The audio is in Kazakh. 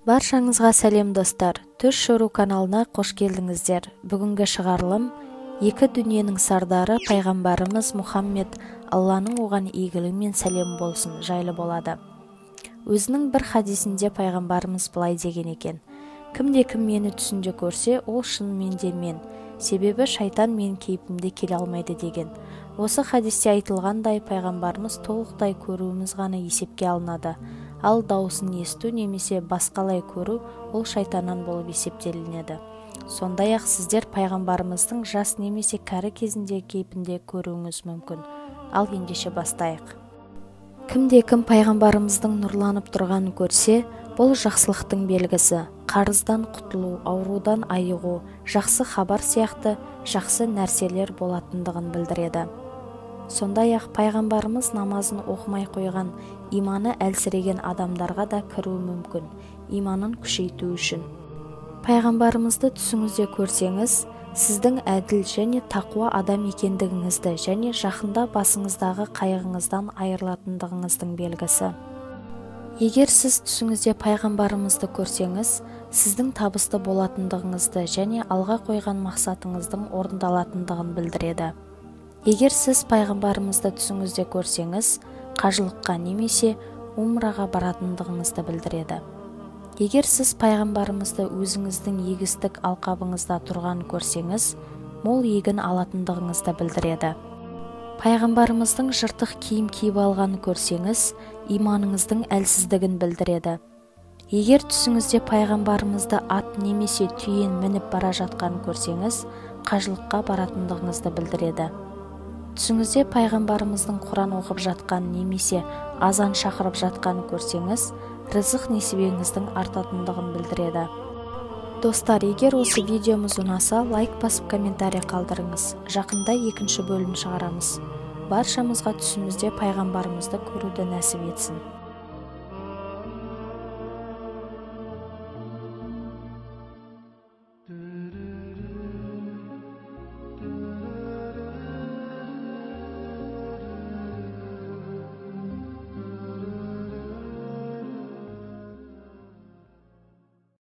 Баршаңызға сәлем достар, Түс Шору каналына қош келдіңіздер. Бүгінгі шығарылым екі дүниенің сардары пайғамбарымыз Мұхаммед, Алланың оған игілігі мен сәлем болсын, жайлы болады. Өзінің бір хадисінде пайғамбарымыз былай деген екен: кімде-кім мені түсінде көрсе, ол шынымен де мен, себебі шайтан мен кейпімде келе алмайды деген. Осы хадисте айтылғандай, пайғамбарымыз толықтай көруіміз ғана есепке алынады. Ал дауысын есту немесе басқалай көру ол шайтаннан болып есептелінеді. Сондай-ақ сіздер пайғамбарымыздың жас немесе кәрі кезінде кейпінде көруіңіз мүмкін. Ал ендеше бастайық. Кімде-кім пайғамбарымыздың нұрланып тұрғанын көрсе, бұл жақсылықтың белгісі, қарыздан құтылу, аурудан айығу, жақсы хабар сияқты жақсы нәрселер болатындығын білдіреді. Сондай-ақ пайғамбарымыз намазын оқымай қойған, иманы әлсіреген адамдарға да кіруі мүмкін, иманын күшейту үшін. Пайғамбарымызды түсіңізде көрсеңіз, сіздің әділ және тақуа адам екендігіңізді және жақында басыңыздағы қайғыңыздан айырылатындығыңыздың белгісі. Егер сіз түсіңізде пайғамбарымызды көрсеңіз, сіздің табысты болатындығыңызды және алға қойған мақсатыңыздың орындалатындығын білдіреді. Егер сіз пайғамбарымызды түсіңізде көрсеңіз, қажылыққа немесе умраға баратындығыңызды білдіреді. Егер сіз пайғамбарымызды өзіңіздің егістік алқабыңызда тұрған көрсеңіз, мол егін алатындығыңызды білдіреді. Пайғамбарымыздың жыртық киім киіп алғанын көрсеңіз, иманыңыздың әлсіздігін білдіреді. Егер түсіңізде пайғамбарымызды ат немесе түйен мініп бара жатқанын көрсеңіз, қажылыққа баратындығыңызды білдіреді. Түсіңізде пайғамбарымыздың Құран оқып жатқан немесе азан шақырып жатқанын көрсеңіз, рызық несібеңіздің артатындығын білдіреді. Достар, егер осы видеомыз ұнаса, лайк басып комментарий қалдырыңыз. Жақында екінші бөлім шығарамыз. Баршамызға түсімізде пайғамбарымызды көруді нәсіп етсін.